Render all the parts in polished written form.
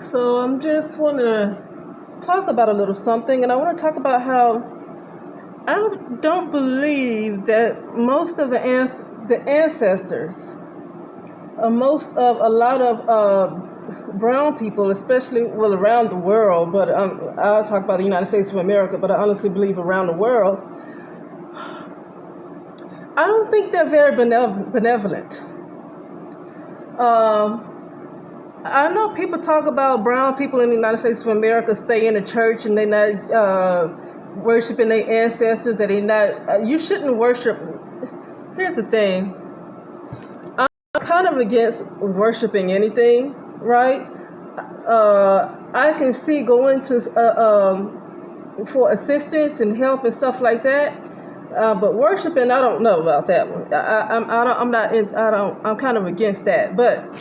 So I'm just want to talk about a little something, and I want to talk about how I don't believe that most of the ancestors, most of a lot of brown people, especially around the world, but I'll talk about the United States of America, but I honestly believe around the world, I don't think they're very benevolent. I know people talk about brown people in the United States of America stay in the church and they're not worshiping their ancestors, and they not. You shouldn't worship. Here's the thing. I'm kind of against worshiping anything, right? I can see going to for assistance and help and stuff like that. But worshiping, I don't know about that one. I'm kind of against that. But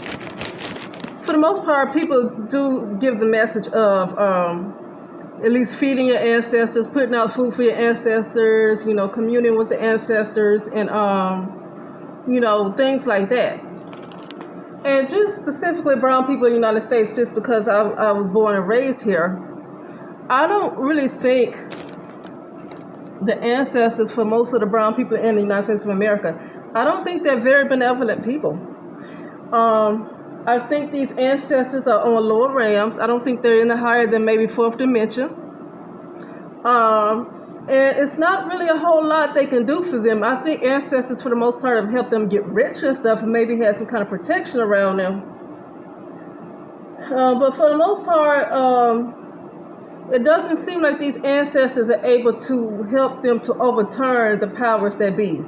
for the most part, people do give the message of at least feeding your ancestors, putting out food for your ancestors, communing with the ancestors, and things like that. And just specifically brown people in the United States, just because I was born and raised here, I don't really think the ancestors for most of the brown people in the United States of America, I don't think they're very benevolent people. I think these ancestors are on lower realms. I don't think they're in the higher than maybe fourth dimension. And it's not really a whole lot they can do for them. I think ancestors, for the most part, have helped them get rich and stuff, and maybe had some kind of protection around them. But for the most part, it doesn't seem like these ancestors are able to help them to overturn the powers that be.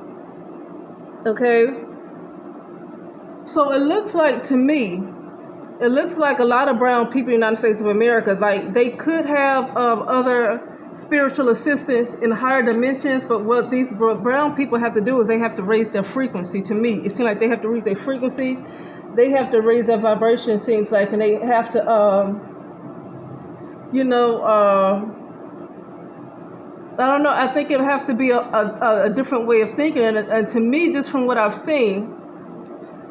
Okay? So it looks like, to me, a lot of brown people in the United States of America, like they could have other spiritual assistance in higher dimensions, but what these brown people have to do is they have to raise their frequency. To me, it seems like they have to raise their frequency, they have to raise their vibration, it seems like, and they have to, I don't know, I think it has to be a different way of thinking, and to me, just from what I've seen,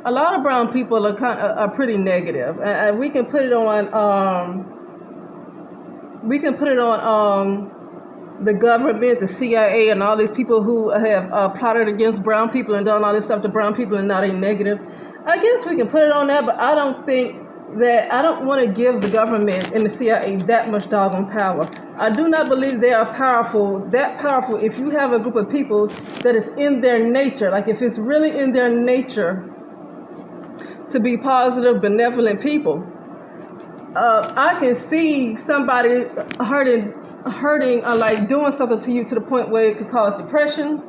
a lot of brown people are pretty negative, and we can put it on the government, the CIA, and all these people who have plotted against brown people and done all this stuff to brown people and not a negative. I guess we can put it on that, but I don't want to give the government and the CIA that much doggone power. I do not believe they are that powerful if you have a group of people that is in their nature, like if it's really in their nature to be positive, benevolent people. I can see somebody hurting, like doing something to you to the point where it could cause depression.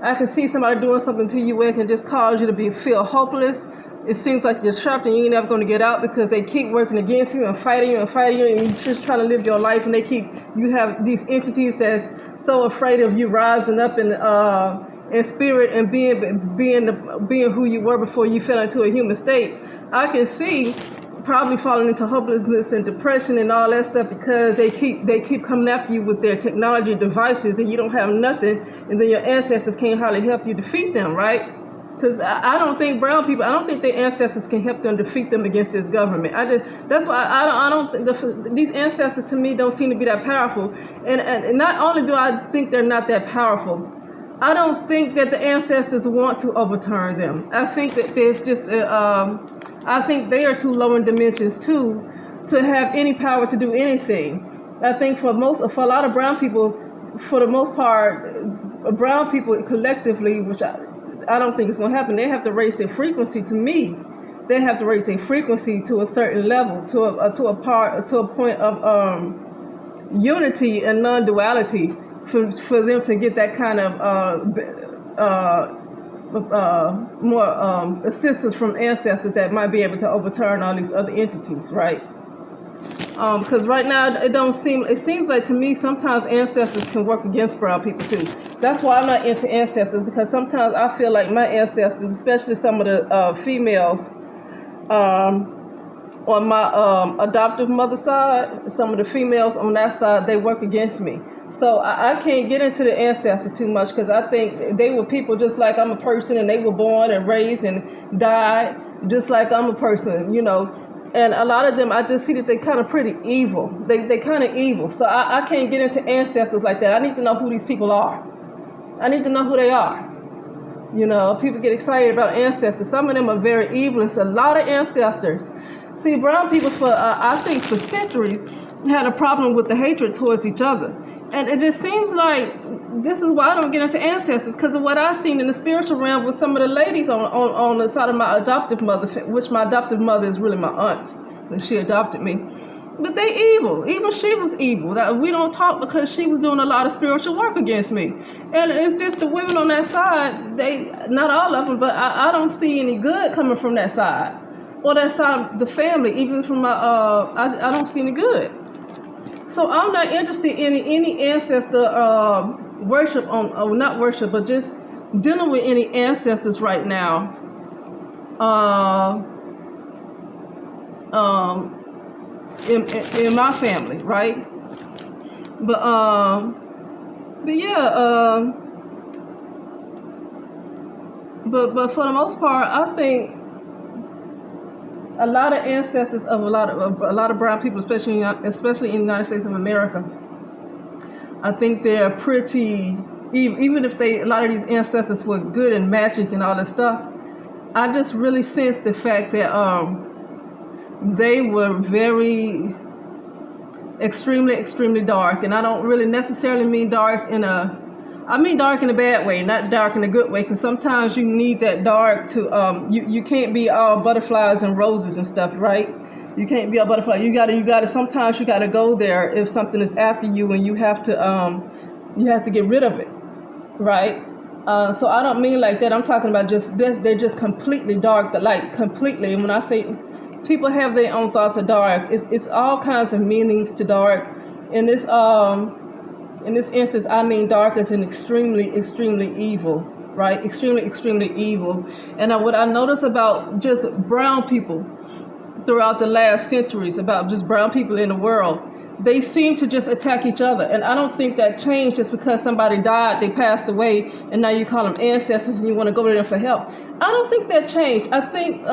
I can see somebody doing something to you where it can just cause you to feel hopeless. It seems like you're trapped and you're never going to get out because they keep working against you and fighting you, and you're just trying to live your life, and you have these entities that's so afraid of you rising up in spirit and being who you were before you fell into a human state. I can see probably falling into hopelessness and depression and all that stuff because they keep coming after you with their technology devices, and you don't have nothing, and then your ancestors can't hardly help you defeat them, right? Because I don't think brown people, I don't think their ancestors can help them defeat them against this government. That's why I don't think these ancestors to me don't seem to be that powerful. And not only do I think they're not that powerful, I don't think that the ancestors want to overturn them. I think that there's just I think they are too low in dimensions too to have any power to do anything. I think for a lot of brown people, for the most part, brown people collectively, which I don't think it's going to happen, they have to raise their frequency. To me, they have to raise their frequency to a certain level, to a point of unity and non-duality for them to get that kind of more assistance from ancestors that might be able to overturn all these other entities, right? Because right now it seems like to me sometimes ancestors can work against brown people too. That's why I'm not into ancestors, because sometimes I feel like my ancestors, especially some of the females on my adoptive mother's side, some of the females on that side, they work against me. So I can't get into the ancestors too much, because I think they were people just like I'm a person, and they were born and raised and died just like I'm a person, And a lot of them, I just see that they kind of pretty evil. They kind of evil. So I can't get into ancestors like that. I need to know who these people are. I need to know who they are. People get excited about ancestors. Some of them are very evil. It's a lot of ancestors. See, brown people I think for centuries had a problem with the hatred towards each other. And it just seems like this is why I don't get into ancestors, because of what I've seen in the spiritual realm with some of the ladies on the side of my adoptive mother, which my adoptive mother is really my aunt, and she adopted me. But they evil. Even she was evil. We don't talk because she was doing a lot of spiritual work against me. And it's just the women on that side, not all of them, but I don't see any good coming from that side. Or that side of the family, even from my, I don't see any good. So I'm not interested in any ancestor worship not worship, but just dealing with any ancestors right now. In my family, right? But yeah, but for the most part, I think a lot of ancestors of a lot of brown people, especially in the United States of America, I think they're pretty, even if a lot of these ancestors were good in magic and all that stuff, I just really sense the fact that they were very extremely dark. And I don't really necessarily mean dark I mean dark in a bad way, not dark in a good way, because sometimes you need that dark to, you can't be all butterflies and roses and stuff, right? You can't be a butterfly. You gotta, sometimes you gotta go there if something is after you and you have to get rid of it, right? So I don't mean like that. I'm talking about they're just completely dark, like completely. And when I say people have their own thoughts of dark, it's all kinds of meanings to dark. In this instance, I mean dark as in extremely evil, right? Extremely evil. And what I notice about just brown people throughout the last centuries, about just brown people in the world, they seem to just attack each other. And I don't think that changed just because somebody died, they passed away, and now you call them ancestors and you want to go to them for help. I don't think that changed. I think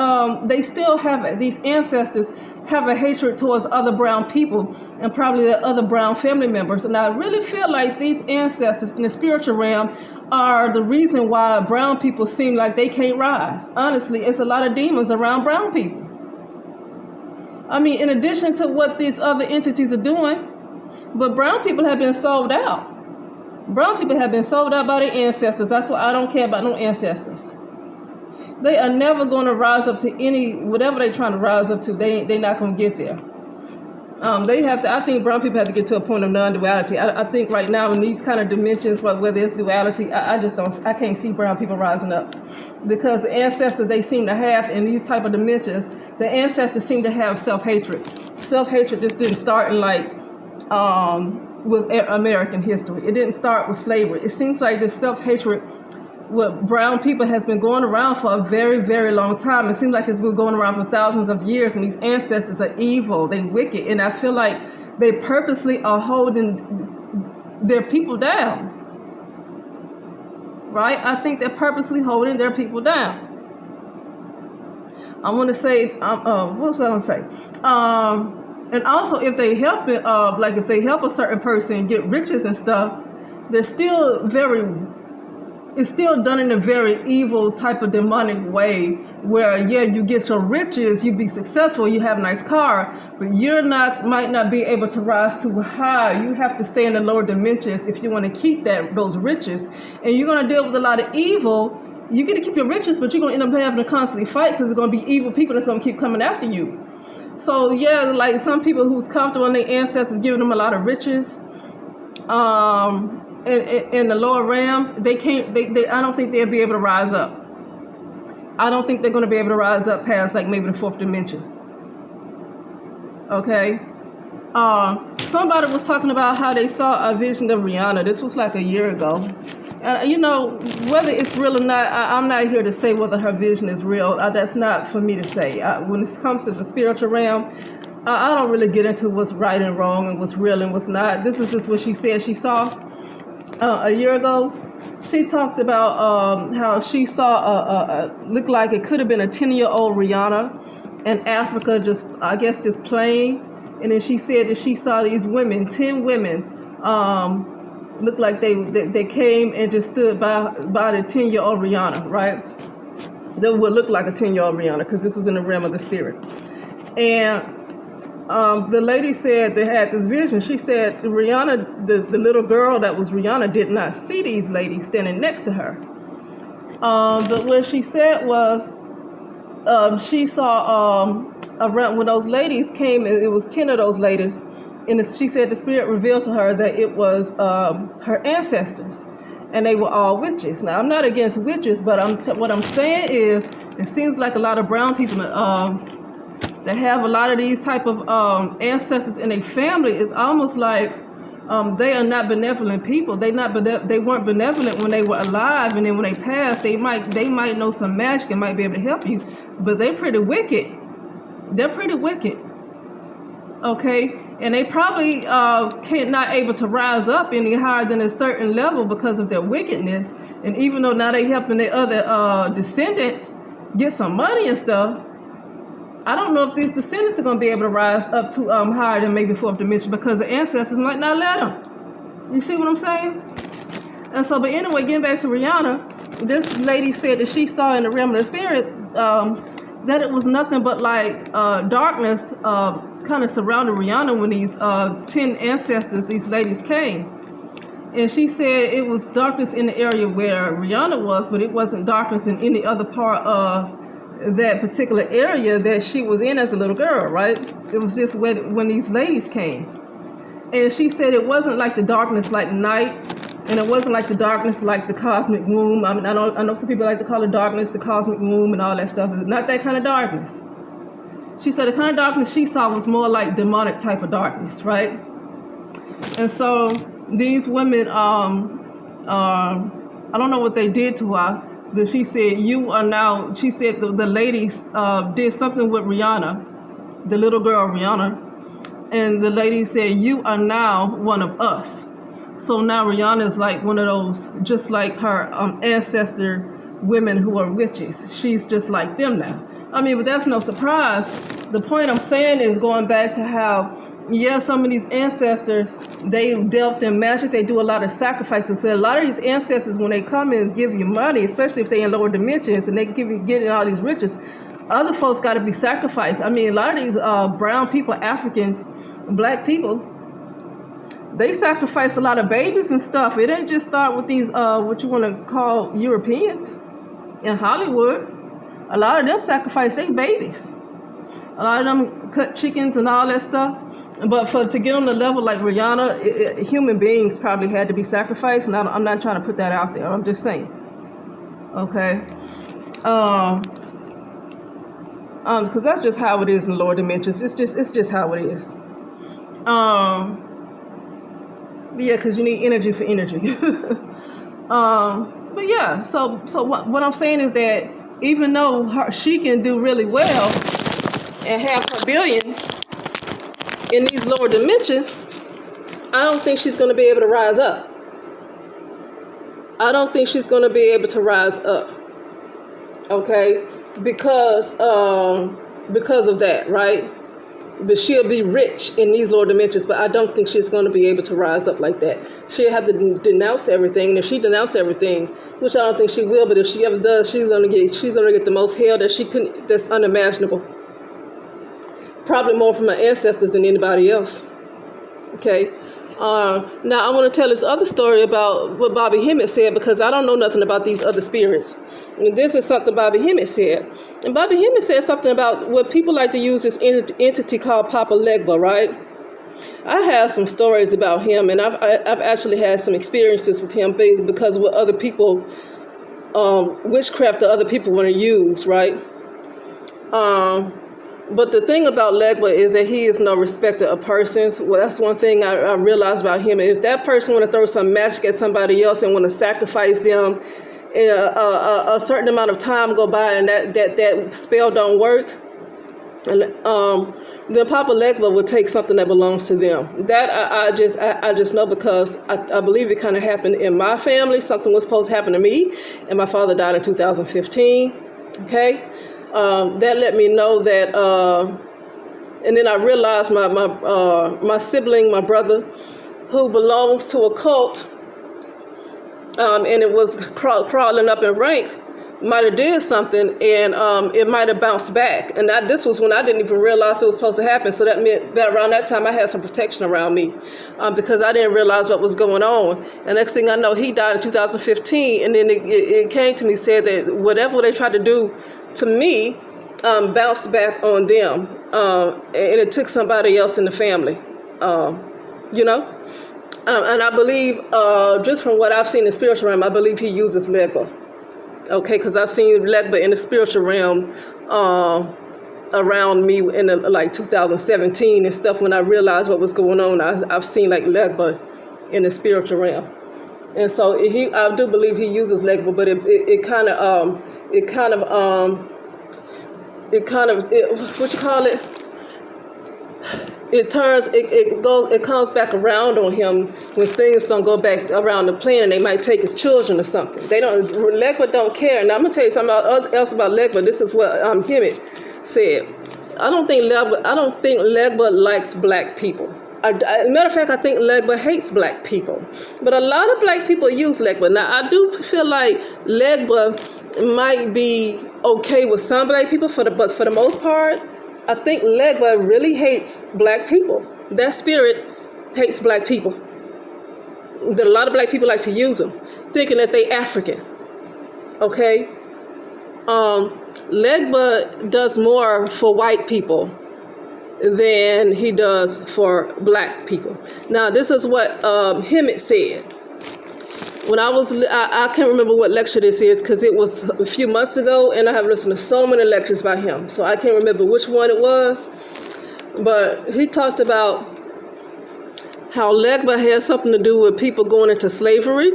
they still these ancestors have a hatred towards other brown people and probably their other brown family members. And I really feel like these ancestors in the spiritual realm are the reason why brown people seem like they can't rise. Honestly, it's a lot of demons around brown people. I mean, in addition to what these other entities are doing, but brown people have been sold out. Brown people have been sold out by their ancestors. That's why I don't care about no ancestors. They are never going to rise up to whatever they're trying to rise up to. They're not going to get there. I think brown people have to get to a point of non-duality. I think right now in these kind of dimensions where there's duality, I can't see brown people rising up. Because the ancestors they seem to have in these type of dimensions, the ancestors seem to have self-hatred. Self-hatred just didn't start in with American history. It didn't start with slavery. It seems like this self-hatred with brown people has been going around for a very long time. It seems like it's been going around for thousands of years, and these ancestors are evil, they're wicked, and I feel like they purposely are holding their people down. Right? I think they're purposely holding their people down. I want to say, what was I going to say? And also, if they help it, if they help a certain person get riches and stuff, they're still it's still done in a very evil type of demonic way where, yeah, you get your riches, you be successful, you have a nice car, but might not be able to rise too high. You have to stay in the lower dimensions if you want to keep those riches. And you're going to deal with a lot of evil. You get to keep your riches, but you're going to end up having to constantly fight because there's going to be evil people that's going to keep coming after you. So, yeah, like some people who's comfortable in their ancestors giving them a lot of riches, in the lower realms, I don't think they'll be able to rise up. I don't think they're going to be able to rise up past like maybe the fourth dimension. Okay? Somebody was talking about how they saw a vision of Rihanna. This was like a year ago. And, whether it's real or not, I'm not here to say whether her vision is real. That's not for me to say. When it comes to the spiritual realm, I don't really get into what's right and wrong and what's real and what's not. This is just what she said she saw. A year ago, she talked about how she saw looked like it could have been a 10-year-old Rihanna, in Africa, just playing. And then she said that she saw these women, 10 women, looked like they came and just stood by the 10-year-old Rihanna, right? That would look like a 10-year-old Rihanna, because this was in the realm of the spirit. And the lady said they had this vision. She said Rihanna, the little girl that was Rihanna, did not see these ladies standing next to her. But what she said was she saw around when those ladies came, it was 10 of those ladies, and she said the spirit revealed to her that it was her ancestors, and they were all witches. Now, I'm not against witches, but what I'm saying is it seems like a lot of brown people that have a lot of these type of ancestors in their family, is almost like they are not benevolent people. They weren't benevolent when they were alive, and then when they passed, they might know some magic and might be able to help you, but they're pretty wicked. They're pretty wicked. Okay, and they probably not able to rise up any higher than a certain level because of their wickedness. And even though now they helping their other descendants get some money and stuff, I don't know if these descendants are going to be able to rise up to higher than maybe fourth dimension, because the ancestors might not let them. You see what I'm saying? And so, but anyway, getting back to Rihanna, this lady said that she saw in the realm of the spirit that it was nothing but like darkness kind of surrounded Rihanna when these 10 ancestors, these ladies, came. And she said it was darkness in the area where Rihanna was, but it wasn't darkness in any other part of that particular area that she was in as a little girl, right? It was just when these ladies came. And she said it wasn't like the darkness like night, and it wasn't like the darkness like the cosmic womb. I mean, I know some people like to call it darkness, the cosmic womb and all that stuff. It's not that kind of darkness. She said the kind of darkness she saw was more like demonic type of darkness, right? And so these women, I don't know what they did to her, but she said, she said the ladies did something with Rihanna, the little girl Rihanna, and the lady said, you are now one of us. So now Rihanna is like one of those, just like her ancestor women who are witches. She's just like them now. I mean, but that's no surprise. The point I'm saying is going back to how, some of these ancestors, they dealt in magic. They do a lot of sacrifices. So a lot of these ancestors, when they come and give you money, especially if they're in lower dimensions and they getting all these riches, other folks got to be sacrificed. I mean, a lot of these brown people, Africans, black people, they sacrifice a lot of babies and stuff. It ain't just start with these, what you want to call Europeans in Hollywood. A lot of them sacrifice their babies. A lot of them cut chickens and all that stuff. But to get on the level like Rihanna, human beings probably had to be sacrificed. And I'm not trying to put that out there. I'm just saying. Okay. Because that's just how it is in the lower dimensions. It's just how it is. Yeah, because you need energy for energy. But yeah, so what I'm saying is that even though she can do really well and have her billions in these lower dimensions, I don't think she's going to be able to rise up. I don't think she's going to be able to rise up. Okay, because of that, right? But she'll be rich in these lower dimensions, but I don't think she's going to be able to rise up like that. She'll have to denounce everything, and if she denounces everything, which I don't think she will, but if she ever does, she's gonna get the most hell that's unimaginable. Probably more from her ancestors than anybody else. Okay. Now I want to tell this other story about what Bobby Hemet said, because I don't know nothing about these other spirits. And this is something Bobby Hemet said. And Bobby Hemet said something about what people like to use this entity called Papa Legba, right? I have some stories about him, and I've actually had some experiences with him because of what other people, witchcraft that other people want to use, right? But the thing about Legba is that he is no respecter of persons. Well, that's one thing I realized about him. If that person want to throw some magic at somebody else and want to sacrifice them, a certain amount of time go by and that spell don't work, and then Papa Legba will take something that belongs to them. That I just know, because I believe it kind of happened in my family. Something was supposed to happen to me, and my father died in 2015. Okay. that let me know that. And then I realized my sibling, my brother, who belongs to a cult, and it was crawling up in rank, might have did something, and it might have bounced back. And this was when I didn't even realize it was supposed to happen. So that meant that around that time I had some protection around me, because I didn't realize what was going on. And next thing I know, he died in 2015, and then it came to me, said that whatever they tried to do to me bounced back on them, and it took somebody else in the family, and I believe, just from what I've seen in the spiritual realm, I believe he uses Legba. Okay, because I've seen Legba in the spiritual realm around me in like 2017 and stuff. When I realized what was going on, I've seen like Legba in the spiritual realm, and so I do believe he uses Legba, but it kind of what you call it? It comes back around on him when things don't go back around the plan, and they might take his children or something. Legba don't care. Now I'm gonna tell you something else about Legba. This is what Hemet said. I don't think Legba likes black people. As a matter of fact, I think Legba hates black people. But a lot of black people use Legba. Now I do feel like Legba might be okay with some black people, but for the most part, I think Legba really hates black people. That spirit hates black people. A lot of black people like to use them, thinking that they African. Okay? Legba does more for white people than he does for black people. Now, this is what Hemet said. When I can't remember what lecture this is because it was a few months ago, and I have listened to so many lectures by him, so I can't remember which one it was. But he talked about how Legba has something to do with people going into slavery,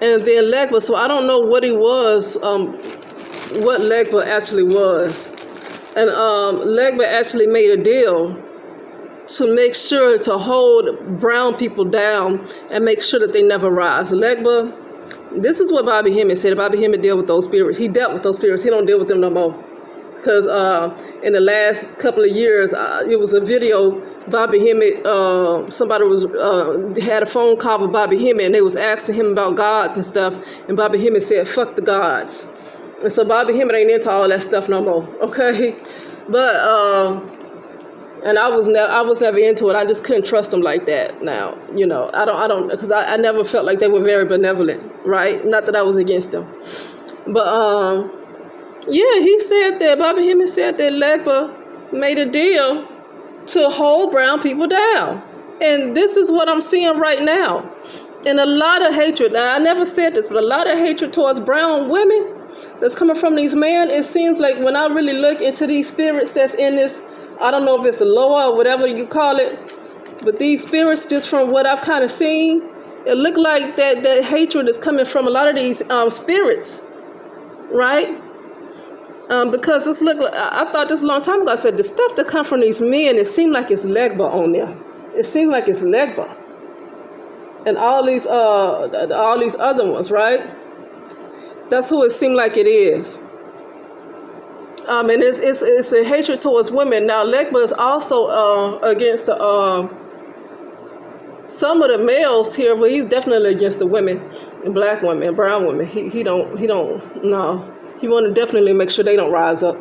and then Legba. So I don't know what he was, what Legba actually was, and Legba actually made a deal to make sure to hold brown people down and make sure that they never rise. Legba, this is what Bobby Hemet said. Bobby Hemet dealt with those spirits. He dealt with those spirits. He don't deal with them no more. Because in the last couple of years, it was a video. Bobby Hemet, somebody had a phone call with Bobby Hemet, and they was asking him about gods and stuff. And Bobby Hemet said, "Fuck the gods." And so Bobby Hemet ain't into all that stuff no more. Okay, but. And I was never into it. I just couldn't trust them like that. Now, I don't, because I never felt like they were very benevolent, right? Not that I was against them, but he said that Bobby Hemet said that Legba made a deal to hold brown people down, and this is what I'm seeing right now, and a lot of hatred. Now, I never said this, but a lot of hatred towards brown women that's coming from these men. It seems like when I really look into these spirits that's in this. I don't know if it's a lower or whatever you call it, but these spirits, just from what I've kind of seen, it looked like that hatred is coming from a lot of these spirits, right? Because it's I thought this a long time ago. I said the stuff that come from these men, it seemed like it's Legba on there. It seemed like it's Legba, and all these other ones, right? That's who it seemed like it is. And it's a hatred towards women. Now, Legba is also against some of the males here, but he's definitely against the women, black women, brown women. He don't. No, he want to definitely make sure they don't rise up.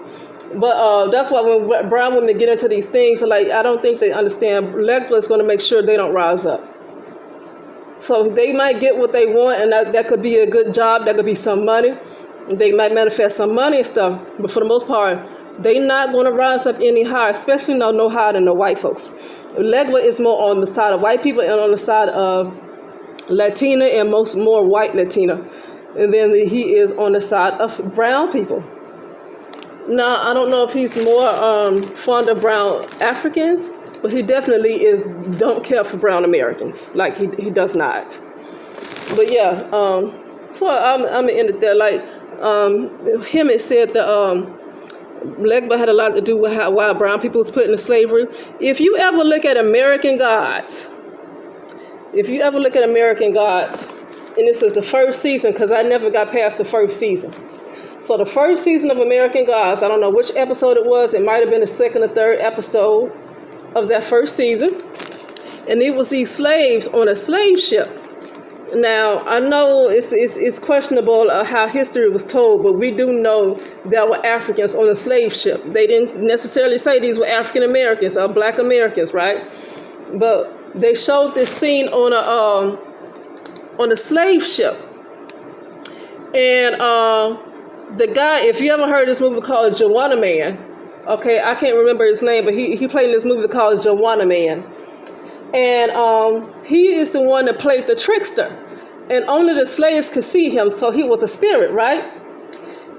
But that's why when brown women get into these things, like I don't think they understand. Legba is going to make sure they don't rise up. So they might get what they want, and that could be a good job. That could be some money. They might manifest some money and stuff, but for the most part, they not going to rise up any higher, especially no higher than the white folks. Legba is more on the side of white people and on the side of Latina and more white Latina. And then he is on the side of brown people. Now, I don't know if he's more fond of brown Africans, but he definitely don't care for brown Americans. Like, he does not. But yeah, so I'm in it there. Like, Hemet said that Legba had a lot to do with why brown people was put into slavery. If you ever look at American Gods, and this is the first season, because I never got past the first season. So the first season of American Gods, I don't know which episode it was. It might have been the second or third episode of that first season. And it was these slaves on a slave ship. Now, I know it's questionable how history was told, but we do know there were Africans on a slave ship. They didn't necessarily say these were African Americans or Black Americans, right? But they showed this scene on a slave ship. And the guy, if you ever heard this movie called Joanna Man, okay, I can't remember his name, but he played in this movie called Joanna Man. And he is the one that played the trickster. And only the slaves could see him, so he was a spirit, right?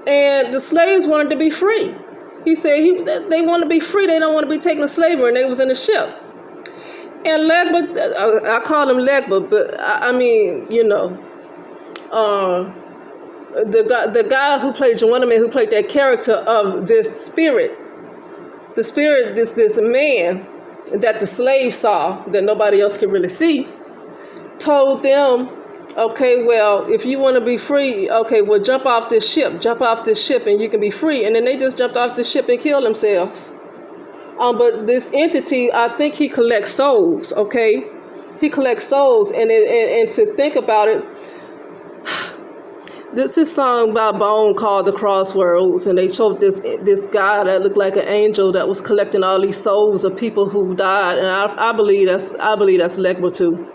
And the slaves wanted to be free. He said they want to be free. They don't want to be taken to slavery, and they was in the ship. And Legba, I call him Legba, but I mean, the guy who played Joanna Man, who played that character of this spirit, this man that the slave saw that nobody else could really see, told them, okay, well, if you want to be free, okay, well, jump off this ship and you can be free. And then they just jumped off the ship and killed themselves. But this entity, I think he collects souls, okay? He collects souls. And to think about it, this is a song by Bone called The Crossroads, and they showed this guy that looked like an angel that was collecting all these souls of people who died, and I believe that's Legba too.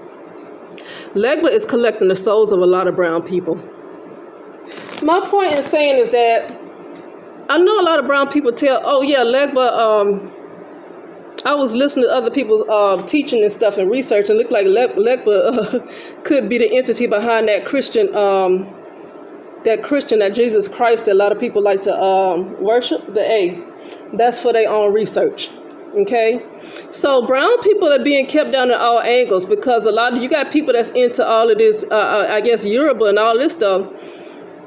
Legba is collecting the souls of a lot of brown people. My point in saying is that I know a lot of brown people tell, oh yeah, Legba. I was listening to other people's teaching and stuff and research, and looked like Legba could be the entity behind that Christian. That Jesus Christ that a lot of people like to worship, that's for their own research, okay? So brown people are being kept down at all angles because you got people that's into all of this, I guess, Yoruba and all this stuff,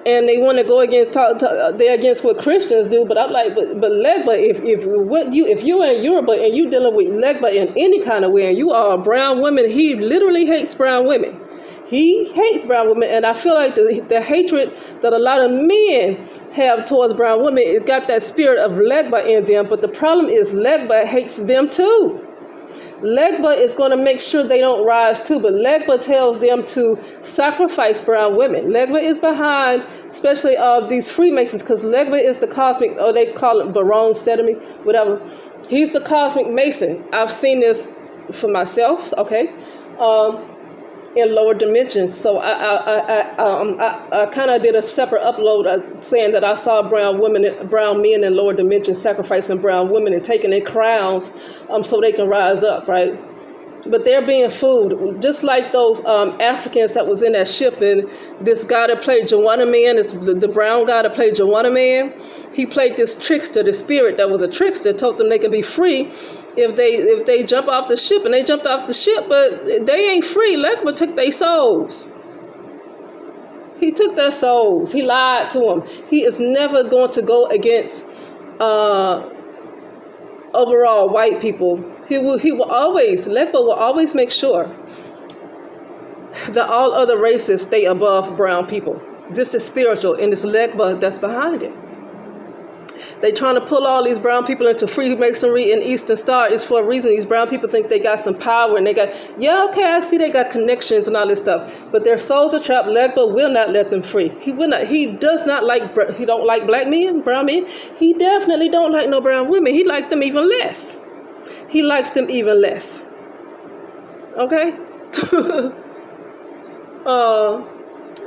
and they want to go against, they're against what Christians do, but I'm like, but Legba, if you're in Yoruba and you dealing with Legba in any kind of way, and you are a brown woman, he literally hates brown women. He hates brown women, and I feel like the hatred that a lot of men have towards brown women, it got that spirit of Legba in them, but the problem is Legba hates them too. Legba is going to make sure they don't rise too, but Legba tells them to sacrifice brown women. Legba is behind, especially these Freemasons, because Legba is the cosmic, or they call it Baron Sedemi, whatever. He's the cosmic Mason. I've seen this for myself, okay? In lower dimensions. So I kind of did a separate upload saying that I saw brown men in lower dimensions sacrificing brown women and taking their crowns so they can rise up, right? But they're being fooled, just like those Africans that was in that ship. And this guy that played Joanna Man, the brown guy that played Joanna Man, he played this trickster, the spirit that was a trickster, told them they can be free if they jump off the ship. And they jumped off the ship, but they ain't free. Legba took their souls. He took their souls. He lied to them. He is never going to go against overall white people. Legba will always make sure that all other races stay above brown people. This is spiritual, and it's Legba that's behind it. They trying to pull all these brown people into Freemasonry and Eastern Star. It's for a reason. These brown people think they got some power, and they got, I see they got connections and all this stuff, but their souls are trapped. Legba will not let them free. He will not. He does not like, he don't like black men, brown men. He definitely don't like no brown women. He likes them even less. He likes them even less. Okay?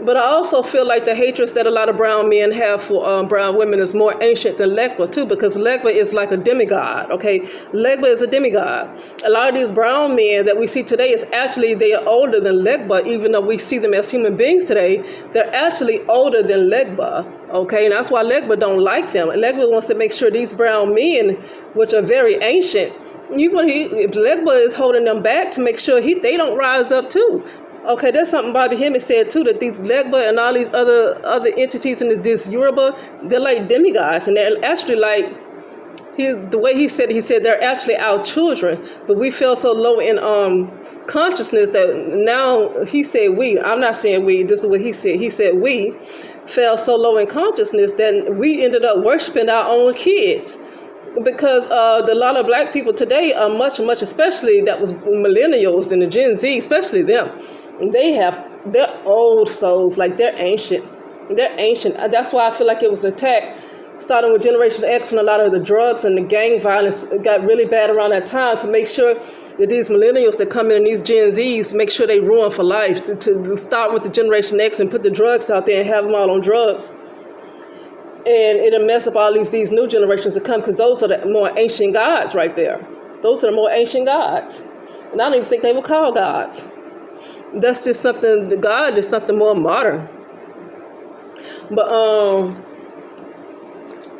But I also feel like the hatred that a lot of brown men have for brown women is more ancient than Legba too, because Legba is like a demigod, okay? Legba is a demigod. A lot of these brown men that we see today they are older than Legba, even though we see them as human beings today, they're actually older than Legba, okay? And that's why Legba don't like them. Legba wants to make sure these brown men, which are very ancient, Legba is holding them back to make sure they don't rise up too. Okay, that's something Bobby Hemet said too, that these Legba and all these other entities in this Yoruba, they're like demigods, and they're actually like, the way he said they're actually our children, but we feel so low in consciousness that now he said we. I'm not saying we. This is what he said. He said we fell so low in consciousness that we ended up worshiping our own kids. Because a lot of black people today are much, especially that was millennials and the Gen Z, especially them, they're old souls, like they're ancient. That's why I feel like it was an attack starting with Generation X, and a lot of the drugs and the gang violence got really bad around that time, to make sure that these millennials that come in and these Gen Zs, make sure they ruin for life, to start with the Generation X and put the drugs out there and have them all on drugs. And it'll mess up all these new generations to come, because those are the more ancient gods right there. Those are the more ancient gods. And I don't even think they were called gods. That's just something, God is something more modern. But,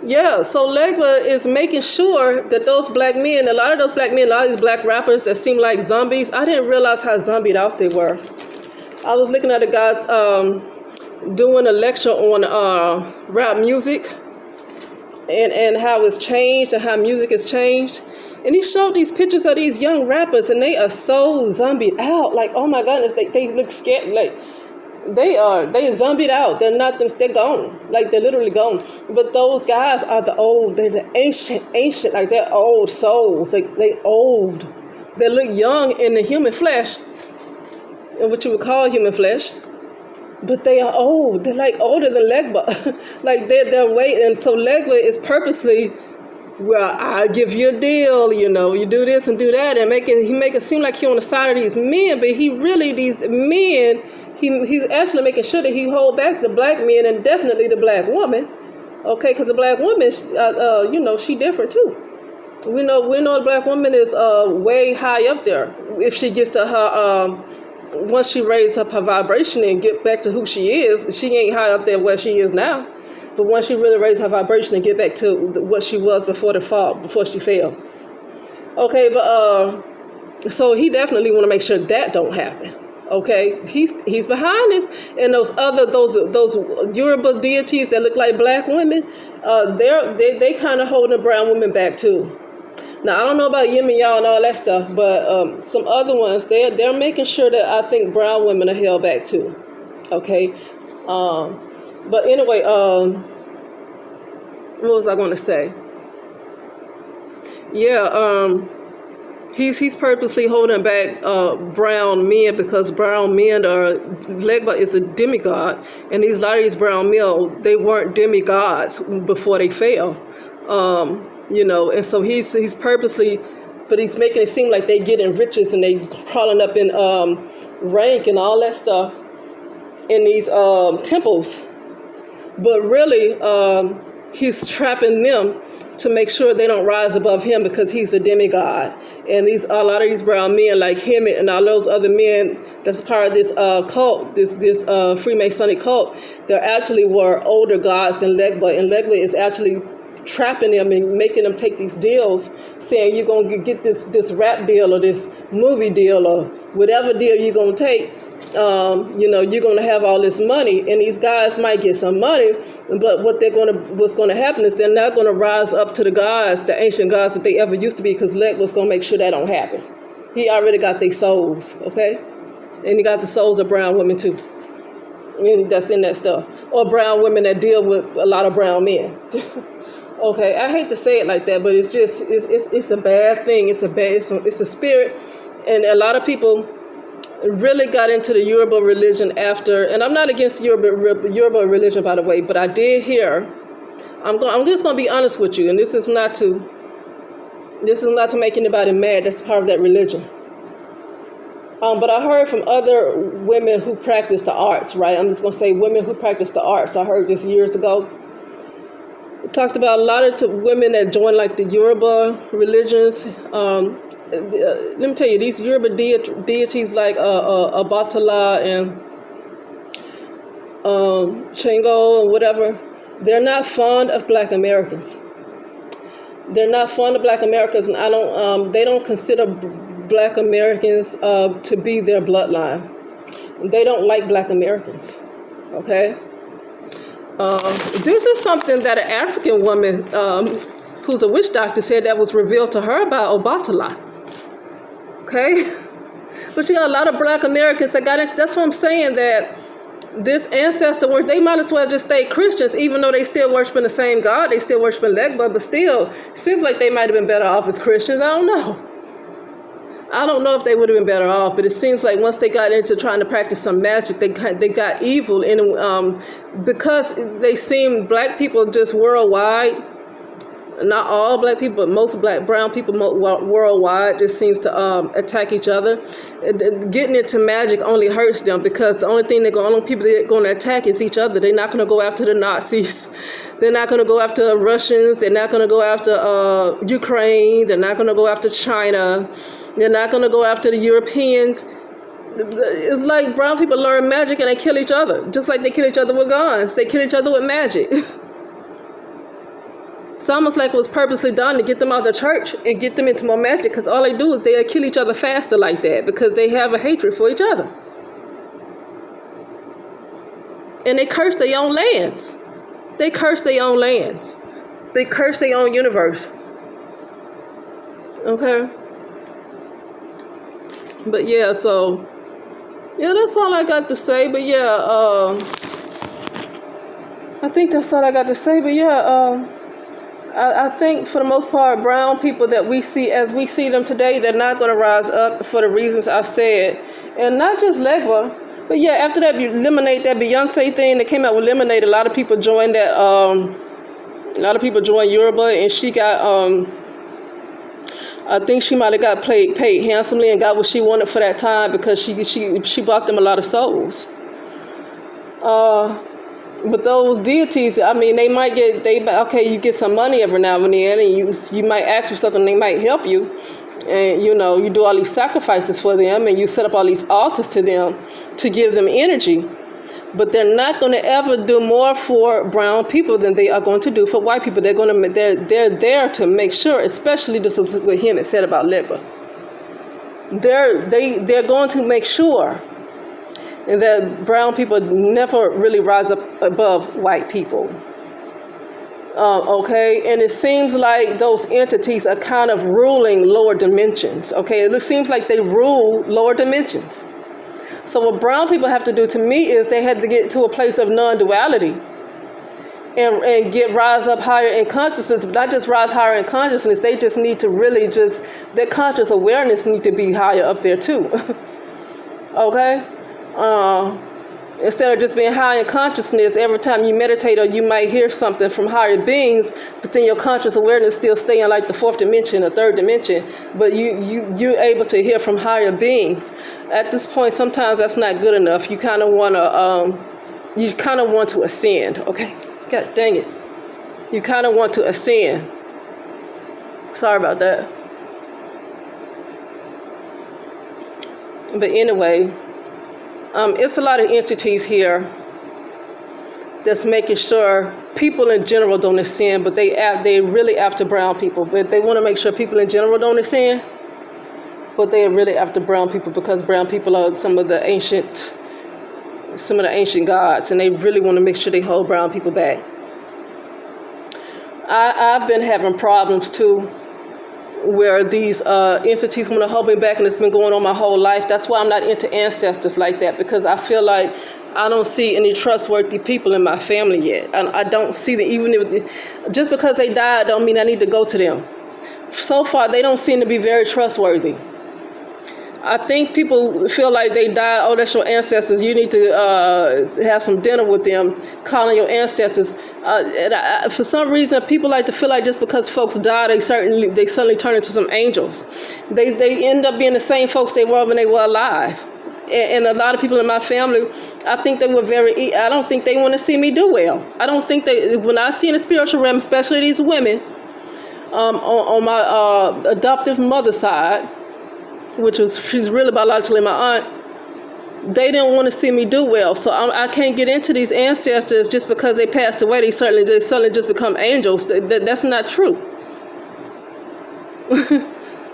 yeah, so Legba is making sure that those black men, a lot of these black rappers that seem like zombies, I didn't realize how zombied out they were. I was looking at a guy doing a lecture on rap music and how it's changed and how music has changed. And he showed these pictures of these young rappers, and they are so zombied out. Like, oh my goodness, they look scared. Like, they zombied out. They're gone. Like, they're literally gone. But those guys are they're the ancient, like they're old souls. Like, they old. They look young in the human flesh, in what you would call human flesh. But they are old. They're like older than Legba. Like they're waiting. And so Legba is purposely, well, I give you a deal, you do this and do that, and make it seem like he's on the side of these men, but these men, he's actually making sure that he hold back the black men, and definitely the black woman, okay? Because the black woman, she different too. We know the black woman is way high up there. If she gets to her, once she raises up her vibration and get back to who she is, she ain't high up there where she is now. But once she really raises her vibration and get back to what she was before the fall, before she fell. Okay, but so he definitely want to make sure that don't happen. Okay, he's behind this, and those Yoruba deities that look like black women, they kind of holding the brown women back too. Now, I don't know about Yim and y'all and all that stuff, but some other ones, they're making sure that I think brown women are held back too. Okay? But anyway, what was I going to say? Yeah, he's purposely holding back brown men, because brown men Legba is a demigod, and a lot of these brown men, they weren't demigods before they fell. And so he's purposely, but he's making it seem like they getting riches and they crawling up in rank and all that stuff in these temples. But really, he's trapping them to make sure they don't rise above him, because he's a demigod. And a lot of these brown men, like Hemet and all those other men that's part of this cult, this Freemasonic cult, they actually were older gods than Legba. And Legba is actually trapping them and making them take these deals, saying you're going to get this rap deal or this movie deal or whatever deal you're going to take. You're going to have all this money, and these guys might get some money, but what's going to happen is they're not going to rise up to the gods, the ancient gods that they ever used to be, because Legba was going to make sure that don't happen. He already got their souls, okay? And he got the souls of brown women too. And that's in that stuff. Or brown women that deal with a lot of brown men. Okay, I hate to say it like that, but it's just it's a bad thing. It's a spirit, and a lot of people really got into the Yoruba religion after. And I'm not against Yoruba religion, by the way, but I did hear. I'm just gonna be honest with you, and this is not to make anybody mad. That's part of that religion. But I heard from other women who practice the arts. Right, I'm just gonna say women who practice the arts. I heard this years ago. Talked about a lot of women that join like the Yoruba religions. Let me tell you, these Yoruba deities like Obatala and Shango and whatever, they're not fond of Black Americans. They're not fond of Black Americans, and they don't consider Black Americans to be their bloodline. They don't like Black Americans. Okay. This is something that an African woman who's a witch doctor said that was revealed to her about Obatala. Okay? But you got a lot of Black Americans that got it. That's what I'm saying, that this ancestor worship, they might as well just stay Christians, even though they still worshiping the same God. They still worshiping Legba, but still, seems like they might have been better off as Christians. I don't know. I don't know if they would have been better off, but it seems like once they got into trying to practice some magic, they got evil. And because they seem, black people just worldwide, not all black people, but most brown people worldwide just seems to attack each other. Getting into magic only hurts them, because the only people they're going to attack is each other. They're not going to go after the Nazis. They're not going to go after Russians. They're not going to go after Ukraine. They're not going to go after China. They're not going to go after the Europeans. It's like brown people learn magic and they kill each other, just like they kill each other with guns. They kill each other with magic. It's almost like it was purposely done to get them out of the church and get them into more magic, because all they do is they'll kill each other faster like that, because they have a hatred for each other. And they curse their own lands. They curse their own lands. They curse their own universe. Okay? But yeah, so, yeah, that's all I got to say. But yeah, I think that's all I got to say. But yeah, I think for the most part, brown people that we see as we see them today, they're not going to rise up for the reasons I said. And not just Legba, but yeah, after that Lemonade, that Beyonce thing that came out with Lemonade, a lot of people joined that, a lot of people joined Yoruba, and she got, I think she might have got paid handsomely and got what she wanted for that time, because she bought them a lot of souls. But those deities, I mean, you get some money every now and then, and you might ask for something, they might help you, and you do all these sacrifices for them, and you set up all these altars to them to give them energy. But they're not going to ever do more for brown people than they are going to do for white people. They're there to make sure, especially this was what Hemet said about Legba. They're going to make sure that brown people never really rise up above white people. Okay, and it seems like those entities are kind of ruling lower dimensions. Okay, it seems like they rule lower dimensions. So what brown people have to do, to me, is they had to get to a place of non-duality and rise up higher in consciousness, but not just rise higher in consciousness. They just need to really their conscious awareness need to be higher up there too. Okay. Instead of just being high in consciousness, every time you meditate, or you might hear something from higher beings, but then your conscious awareness still stay in like the fourth dimension or third dimension, but you're able to hear from higher beings. At this point, sometimes that's not good enough. You kind of want to ascend. Okay, God dang it, you kind of want to ascend. Sorry about that. But anyway, it's a lot of entities here that's making sure people in general don't ascend, but they really after brown people. But they want to make sure people in general don't ascend, but they are really after brown people, because brown people are some of the ancient gods, and they really want to make sure they hold brown people back. I've been having problems too, where these entities want to hold me back, and it's been going on my whole life. That's why I'm not into ancestors like that, because I feel like I don't see any trustworthy people in my family yet. I don't see them, even if just because they died don't mean I need to go to them. So far, they don't seem to be very trustworthy. I think people feel like they died, oh, that's your ancestors, you need to have some dinner with them, calling your ancestors. For some reason, people like to feel like just because folks die, they suddenly turn into some angels. They end up being the same folks they were when they were alive. And a lot of people in my family, I think they were I don't think they want to see me do well. I don't think when I see in the spiritual realm, especially these women, on my adoptive mother's side, she's really biologically my aunt, they didn't want to see me do well. So I can't get into these ancestors just because they passed away. They suddenly just become angels. That's not true.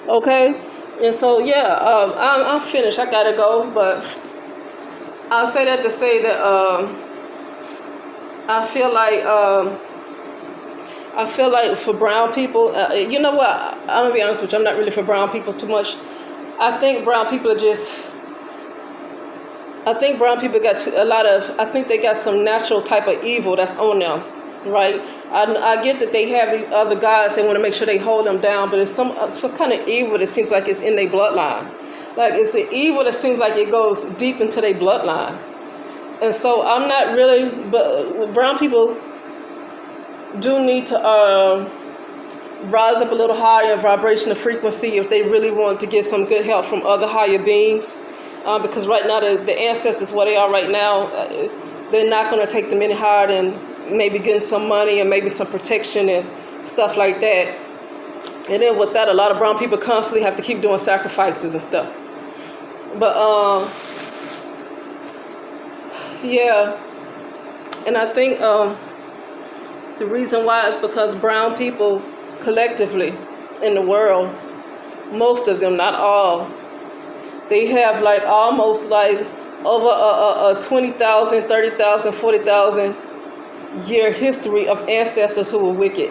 Okay? And so, yeah, I'm finished. I got to go. But I'll say that to say that I feel like for brown people, you know what? I'm going to be honest with you. I'm not really for brown people too much. I think brown people are just, I think brown people got I think they got some natural type of evil that's on them, right? I get that they have these other guys, they want to make sure they hold them down, but it's some kind of evil that seems like it's in their bloodline. Like, it's an evil that seems like it goes deep into their bloodline. And so I'm not really, but brown people do need to rise up a little higher in vibrational frequency if they really want to get some good help from other higher beings. Because right now, the ancestors, where they are right now, they're not going to take them any higher than maybe getting some money and maybe some protection and stuff like that. And then with that, a lot of brown people constantly have to keep doing sacrifices and stuff. But, yeah. And I think the reason why is because brown people collectively in the world, most of them, not all, they have like almost like over a 20,000, 30,000, 40,000 year history of ancestors who were wicked.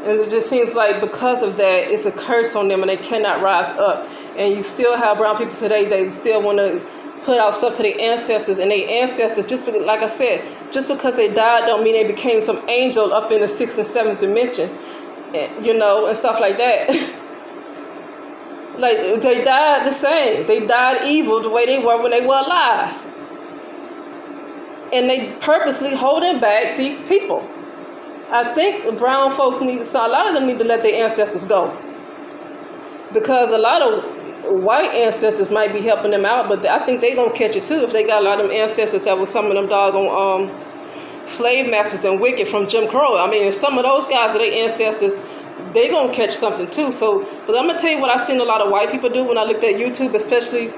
And it just seems like because of that, it's a curse on them and they cannot rise up. And you still have brown people today, they still want to put out stuff to their ancestors, and their ancestors, just because, like I said, just because they died don't mean they became some angel up in the 6th and 7th dimension, you know, and stuff like that. Like, they died the same. They died evil the way they were when they were alive. And they purposely holding back these people. I think brown folks a lot of them need to let their ancestors go. Because a lot of white ancestors might be helping them out, but I think they gonna catch it too if they got a lot of them ancestors that was some of them doggone slave masters and wicked from Jim Crow. I mean, if some of those guys are their ancestors, they gonna catch something too. So, but I'm gonna tell you what I've seen a lot of white people do when I looked at YouTube, especially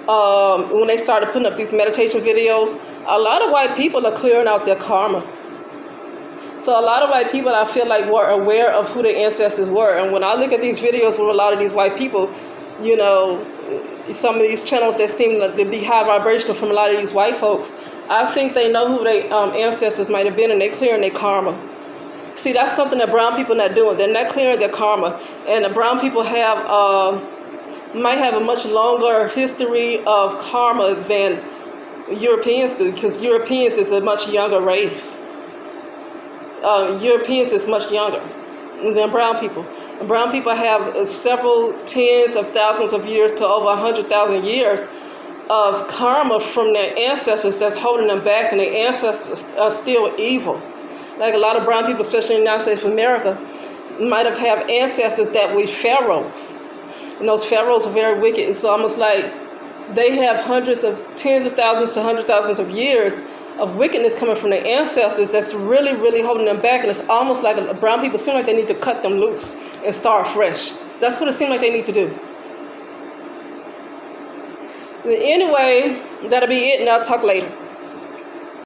when they started putting up these meditation videos. A lot of white people are clearing out their karma. So a lot of white people, I feel like, were aware of who their ancestors were. And when I look at these videos with a lot of these white people, you know, some of these channels that seem to be high vibrational from a lot of these white folks, I think they know who their ancestors might have been, and they're clearing their karma. See, that's something that brown people are not doing. They're not clearing their karma. And the brown people might have a much longer history of karma than Europeans do, because Europeans is a much younger race. Europeans is much younger than brown people. And brown people have several tens of thousands of years to over 100,000 years of karma from their ancestors that's holding them back, and their ancestors are still evil. Like a lot of brown people, especially in the United States of America, might have had ancestors that were pharaohs. And those pharaohs are very wicked. It's almost like they have tens of thousands to 100,000s of years of wickedness coming from their ancestors that's really, really holding them back. And it's almost like brown people seem like they need to cut them loose and start fresh. That's what it seems like they need to do. Anyway, that'll be it, and I'll talk later.